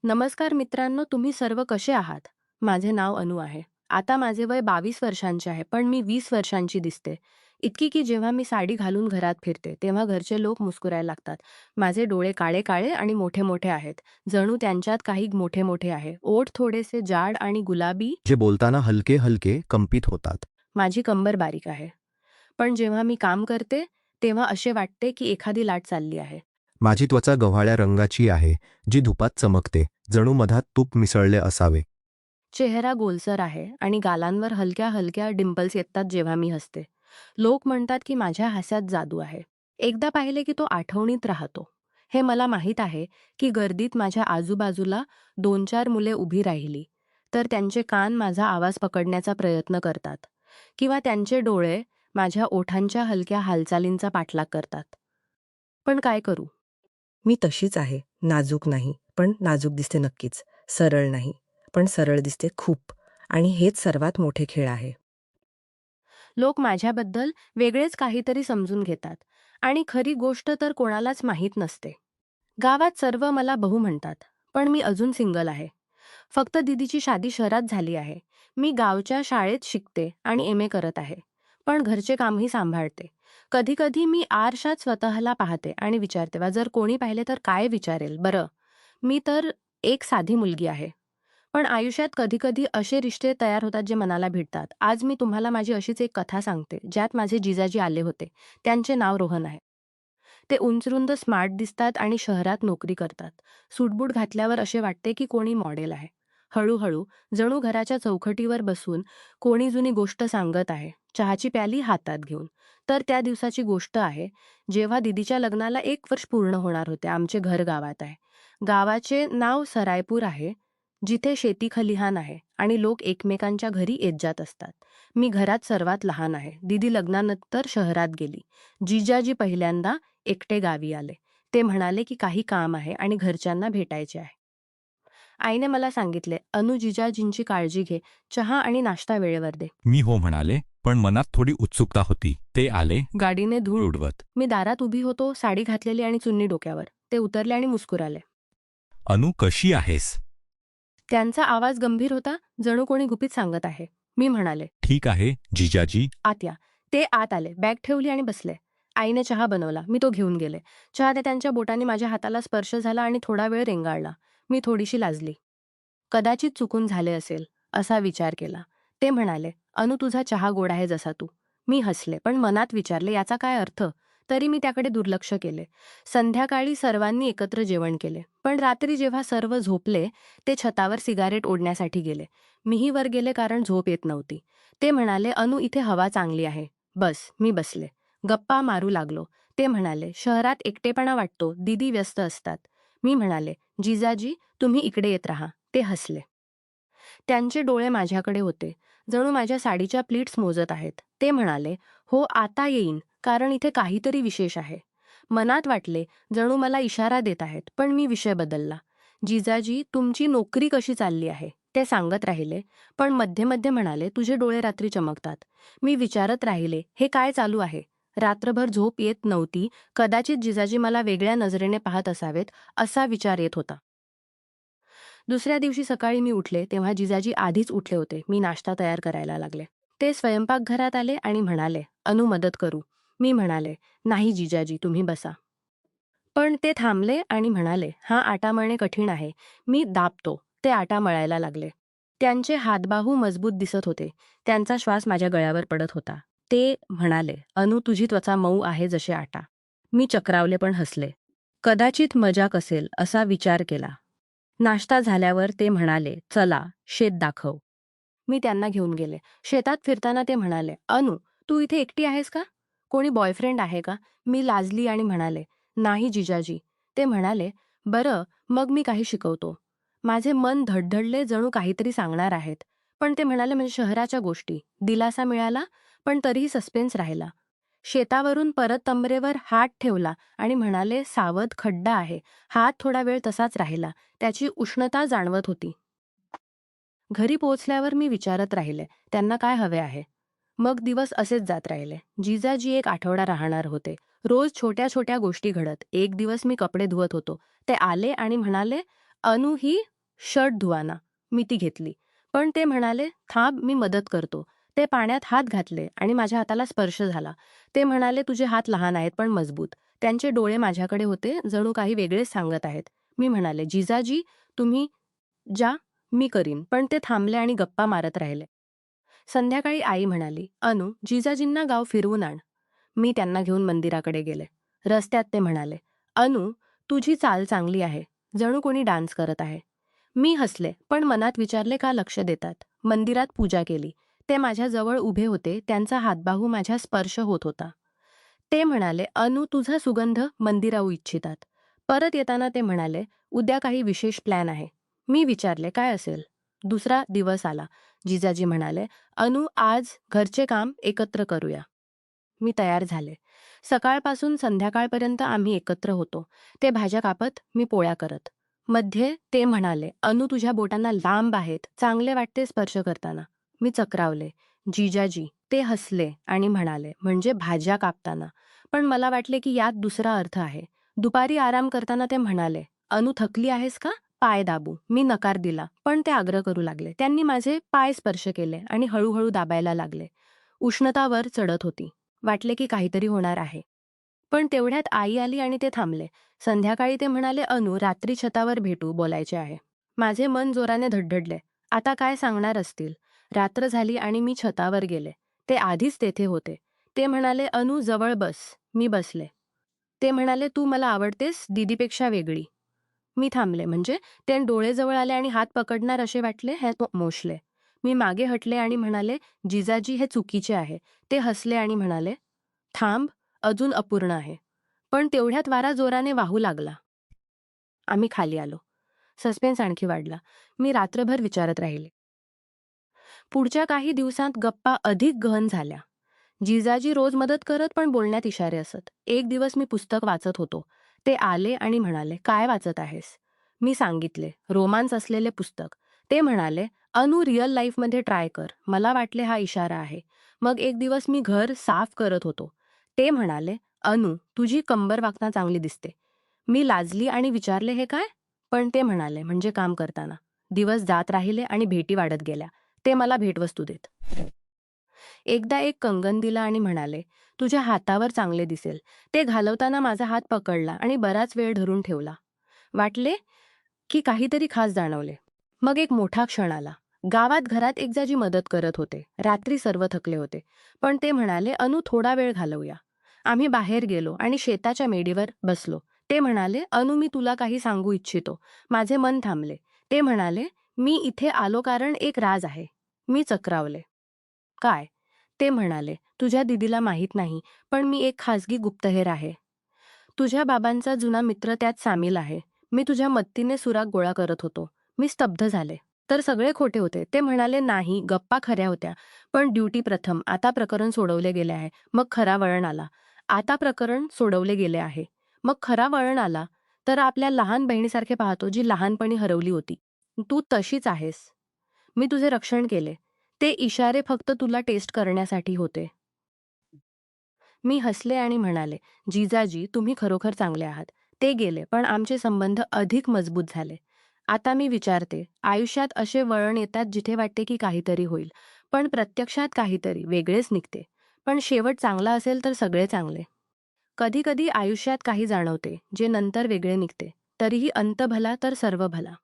नमस्कार मित्रांनो, तुम्ही सर्व कसे आहात? माझे नाव अनु आहे. आता माझे वय 22 वर्षांचे आहे, पण मी 20 वर्षांची दिसते. इतकी की जेव्हा मी साडी घालून घरात फिरते, तेव्हा घरचे लोक मुस्कुरायला लागतात. माझे डोळे काळे-काळे आणि मोठे-मोठे आहेत. जणू त्यांच्यात काही मोठे-मोठे आहे. ओठ थोडेसे जाड आणि गुलाबी. जे बोलताना हलके-हलके कंपित होतात. माझी कंबर बारीक आहे. पण जेव्हा मी काम करते, तेव्हा असे वाटते की एखादी लाट चालली आहे. माझी त्वचा गव्हाळ्या रंगाची आहे, जी धुपात चमकते, जणू मधात तूप मिसळले असावे. चेहरा गोलसर आहे आणि गालांवर हलक्या-हलक्या डिंपल्स येतात जेव्हा मी हसते. लोक म्हणतात की माझ्या हास्यात जादू आहे. एकदा पाहिले की तो आठवणीत राहतो. हे मला माहीत आहे की गर्दीत माझ्या आजूबाजूला 2-4 मुले उभी राहिली, तर त्यांचे कान माझा आवाज पकडण्याचा प्रयत्न करतात किंवा त्यांचे डोळे माझ्या ओठांच्या हलक्या हालचालींचा पाठलाग करतात. पण काय करू? मी तशीच आहे. नाजूक नाही, पण नाजूक दिसते नक्कीच. सरळ नाही, पण सरळ दिसते खूप. आणि हेच सर्वात मोठे खेळ आहे. लोक माझ्याबद्दल वेगळेच काहीतरी समजून घेतात आणि खरी गोष्ट तर कोणालाच माहीत नसते. गावात सर्व मला बहू म्हणतात, पण मी अजून सिंगल आहे. फक्त दीदीची शादी शहरात झाली आहे. मी गावच्या शाळेत शिकते आणि एम ए करत आहे. पण घरचे कामही सांभाळते. कधी-कधी मी आरशात स्वतःला पाहते आणि विचारते, वा जर कोणी पाहिले तर काय विचारेल बरं? मी तर एक साधी मुलगी आहे. पण आयुष्यात कधी-कधी असे रिश्ते तयार होतात जे मनाला भिडतात. आज मी तुम्हाला माझी अशीच एक कथा सांगते, ज्यात माझे जिजाजी आले होते. त्यांचे नाव रोहन आहे. ते उंचरुंद स्मार्ट दिसतात आणि शहरात नोकरी करतात. सूटबूट घातल्यावर असे वाटते की कोणी मॉडेल आहे. हळूहळू जणू घराच्या चौकटीवर बसून कोणी जुनी गोष्ट सांगत आहे, चहाची प्याली हातात घेऊन. तर त्या दिवसाची गोष्ट आहे, जेव्हा दीदीच्या लग्नाला 1 वर्ष पूर्ण होणार होते. आमचे घर गावात आहे. गावाचे नाव सरायपूर आहे, जिथे शेती खलिहान आहे आणि लोक एकमेकांच्या घरी येत जात असतात. मी घरात सर्वात लहान आहे. दीदी लग्नानंतर शहरात गेली. जिजाजी पहिल्यांदा एकटे गावी आले. ते म्हणाले की काही काम आहे आणि घरच्यांना भेटायचे आहे. आईने मला सांगितले, "अनु, जिजाजींची काळजी घे. चहा आणि नाश्ता वेळेवर दे." मी हो म्हणाले, पण मनात थोडी उत्सुकता होती. ते आले, गाडीने धूळ उडवत. मी दारात उभी होतो, साडी घातलेली आणि चुन्नी डोक्यावर. ते उतरले आणि मुस्कुराले. अनु, कशी आहेस? त्यांचा आवाज गंभीर होता, जणू कोणी गुपित सांगत आहे. मी म्हणाले, ठीक आहे, जिजाजी. "आत या." ते आत आले, बॅग ठेवली आणि बसले. आईने चहा बनवला. मी तो घेऊन गेले. चहा त्यांच्या बोटांनी माझ्या हाताला स्पर्श झाला आणि थोडा वेळ रेंगाळला. मी थोडीशी लाजली. कदाचित चुकून झाले असेल, असा विचार केला. ते म्हणाले, "अनु, तुझा चहा गोड आहे जसा तू." मी हसले, पण मनात विचारले, याचा काय अर्थ? तरी मी त्याकडे दुर्लक्ष केले. संध्याकाळी सर्वांनी एकत्र जेवण केले. पण रात्री जेव्हा सर्व झोपले, ते छतावर सिगारेट ओढण्यासाठी गेले. मीही वर गेले कारण झोप येत नव्हती. ते म्हणाले, "अनु, इथे हवा चांगली आहे. बस." मी बसले. गप्पा मारू लागलो. ते म्हणाले, "शहरात एकटेपणा वाटतो, दीदी व्यस्त असतात." मी म्हणाले, "जिजाजी, तुम्ही इकडे येत राहा." ते हसले. त्यांचे डोळे माझ्याकडे होते, जणू माझ्या साडीच्या प्लीट्स मोजत आहेत. ते म्हणाले, "हो, आता येईन, कारण इथे काहीतरी विशेष आहे." मनात वाटले, जणू मला इशारा देत आहेत, पण मी विषय बदलला. "जिजाजी, तुमची नोकरी कशी चालली आहे?" ते सांगत राहिले, पण मध्ये-मध्ये म्हणाले, "तुझे डोळे रात्री चमकतात." मी विचारत राहिले, हे काय चालू आहे? रात्रभर झोप येत नव्हती. कदाचित जिजाजी मला वेगळ्या नजरेने पाहत असावेत, असा विचार येत होता. दुसऱ्या दिवशी सकाळी मी उठले तेव्हा जिजाजी आधीच उठले होते. मी नाश्ता तयार करायला लागले. ते स्वयंपाकघरात आले आणि म्हणाले, "अनु, मदत करू?" मी म्हणाले, "नाही जिजाजी, तुम्ही बसा." पण ते थांबले आणि म्हणाले, "हा आटा मळणे कठीण आहे. मी दाबतो." ते आटा मळायला लागले. त्यांचे हातबाहू मजबूत दिसत होते. त्यांचा श्वास माझ्या गळ्यावर पडत होता. ते म्हणाले, "अनु, तुझी त्वचा मऊ आहे जसे आटा." मी चक्रावले पण हसले. कदाचित मजाक असेल असा विचार केला. नाश्ता झाल्यावर ते म्हणाले, "चला, शेत दाखव." मी त्यांना घेऊन गेले. शेतात फिरताना ते म्हणाले, "अनु, तू इथे एकटी आहेस का? कोणी बॉयफ्रेंड आहे का?" मी लाजली आणि म्हणाले, "नाही जिजाजी." ते म्हणाले, "बरं, मग मी काही शिकवतो." माझे मन धडधडले, जणू काहीतरी सांगणार आहेत. पण ते म्हणाले, "म्हणजे शहराच्या गोष्टी." दिलासा मिळाला, पण तरीही सस्पेन्स राहिला. शेतावरून परत तंबरेवर हात ठेवला आणि म्हणाले, "सावध, खड्डा आहे." हात थोडा वेळ तसाच राहिला. त्याची उष्णता जाणवत होती. घरी पोहोचल्यावर मी विचारत राहिले, त्यांना काय हवे आहे? मग दिवस असेच जात राहिले. जिजाजी 1 आठवडा राहणार होते. रोज छोट्या-छोट्या गोष्टी घडत. एक दिवस मी कपडे धुवत होतो. ते आले आणि म्हणाले, "अनु, ही शर्ट धुवाना. मी ती घेतली. पण ते म्हणाले, थांब मी मदत करतो. ते पाण्यात हात घातले आणि माझ्या हाताला स्पर्श झाला. ते म्हणाले, तुझे हात लहान आहेत पण मजबूत. त्यांचे डोळे माझ्याकडे होते, जणू काही वेगळेच सांगत आहेत. मी म्हणाले, जिजाजी तुम्ही जा, मी करीन. पण ते थांबले आणि गप्पा मारत राहिले. संध्याकाळी आई म्हणाली, अनु, जिजाजींना गाव फिरवून आण. मी त्यांना घेऊन मंदिराकडे गेले. रस्त्यात ते म्हणाले, अनु, तुझी चाल चांगली आहे. जणू कोणी डान्स करत आहे. मी हसले, पण मनात विचारले का लक्ष देतात. मंदिरात पूजा केली. ते माझ्या जवळ उभे होते, त्यांचा हातबाहू माझ्या स्पर्श होत होता. ते म्हणाले, अनु, तुझा सुगंध मंदिराऊ इच्छितात. परत येताना ते म्हणाले, उद्या काही विशेष प्लॅन आहे. मी विचारले, काय असेल. दुसरा दिवस आला. जिजाजी म्हणाले, अनु, आज घरचे काम एकत्र करूया. मी तयार झाले. सकाळपासून संध्याकाळपर्यंत आम्ही एकत्र होतो. ते भाज्या कापत, मी पोळ्या करत. मध्ये ते म्हणाले, अनु, तुझ्या बोटांना लांब आहेत, चांगले वाटते स्पर्श करताना. मी चक्रावले. जिजाजी ते हसले आणि म्हणाले, म्हणजे भाज्या कापताना. पण मला वाटले की यात दुसरा अर्थ आहे. दुपारी आराम करताना ते म्हणाले, अनु, थकली आहेस का? पाय दाबू. मी नकार दिला, पण ते आग्रह करू लागले. त्यांनी माझे पाय स्पर्श केले आणि हळूहळू दाबायला लागले. उष्णता वर चढत होती. वाटले की काहीतरी होणार आहे. पण तेवढ्यात आई आली आणि ते थांबले. संध्याकाळी ते म्हणाले, अनु, रात्री छतावर भेटू, बोलायचे आहे. माझे मन जोराने धडधडले. आता काय सांगणार असतील. रात्र झाली आणि मी छतावर गेले. ते आधीच तेथे होते. ते म्हणाले, अनु, जवळ बस. मी बसले. ते म्हणाले, तू मला आवडतेस, दीदीपेक्षा वेगळी. मी थांबले. म्हणजे ते डोळे जवळ आले आणि हात पकडणार असे वाटले, हे तो मोशले. मी मागे हटले आणि म्हणाले, जिजाजी हे चुकीचे आहे. ते हसले आणि म्हणाले, थांब, अजून अपूर्ण आहे. पण तेवढ्यात वारा जोराने वाहू लागला. आम्ही खाली आलो. सस्पेन्स आणखी वाढला. मी रात्रभर विचारत राहिले. पुढच्या काही दिवसांत गप्पा अधिक गहन झाल्या. जिजाजी रोज मदत करत पण बोलण्यात इशारे असत. एक दिवस मी पुस्तक वाचत होतो. ते आले आणि म्हणाले, काय वाचत आहेस? मी सांगितले, रोमांस असलेले पुस्तक. ते म्हणाले, अनु, रिअल लाईफमध्ये ट्राय कर. मला वाटले हा इशारा आहे. मग एक दिवस मी घर साफ करत होतो. ते म्हणाले, अनु, तुझी कंबर वाकता चांगली दिसते. मी लाजली आणि विचारले, हे काय? पण ते म्हणाले, म्हणजे काम करताना. दिवस जात राहिले आणि भेटी वाढत गेल्या. ते मला भेटवस्तू देत. एकदा एक कंगन दिला आणि म्हणाले, तुझ्या हातावर चांगले दिसेल. ते घालवताना माझा हात पकडला आणि बराच वेळ धरून ठेवला. वाटले की काहीतरी खास जाणवले. मग एक मोठा क्षण आला. गावात घरात एक जाजी मदत करत होते. रात्री सर्व थकले होते. पण ते म्हणाले, अनु, थोडा वेळ घालवूया. आम्ही बाहेर गेलो आणि शेताच्या मेडीवर बसलो. ते म्हणाले, अनु, मी तुला काही सांगू इच्छितो. माझे मन थांबले. ते म्हणाले, मी इथे आलो कारण एक राज आहे. मी चक्रावले. काय? ते म्हणाले, तुझ्या दीदीला माहीत नाही, पण मी एक खासगी गुप्तहेर आहे. तुझ्या बाबांचा जुना मित्र त्यात सामील आहे. मी तुझ्या मदतीने सुराग गोळा करत होतो. मी स्तब्ध झाले. तर सगळे खोटे होते. ते म्हणाले, नाही, गप्पा खऱ्या होत्या. पण ड्युटी प्रथम. आता प्रकरण सोडवले गेले आहे. मग खरा वळण आला. आता प्रकरण सोडवले गेले आहे. मग खरा वळण आला. तर आपल्या लहान बहिणीसारखे पाहतो, जी लहानपणी हरवली होती. तू तशीच आहेस. मी तुझे रक्षण केले. ते इशारे फक्त तुला टेस्ट करण्यासाठी होते. मी हसले आणि म्हणाले, जिजाजी, तुम्ही खरोखर चांगले आहात. ते गेले, पण आमचे संबंध अधिक मजबूत झाले. आता मी विचारते, आयुष्यात असे वळण येतात जिथे वाटते की काहीतरी होईल, पण प्रत्यक्षात काहीतरी वेगळेच निघते. पण शेवट चांगला असेल तर सगळे चांगले. कधी कधी आयुष्यात काही जाणवते, जे नंतर वेगळे निघते. तरीही अंत भला तर सर्व भला.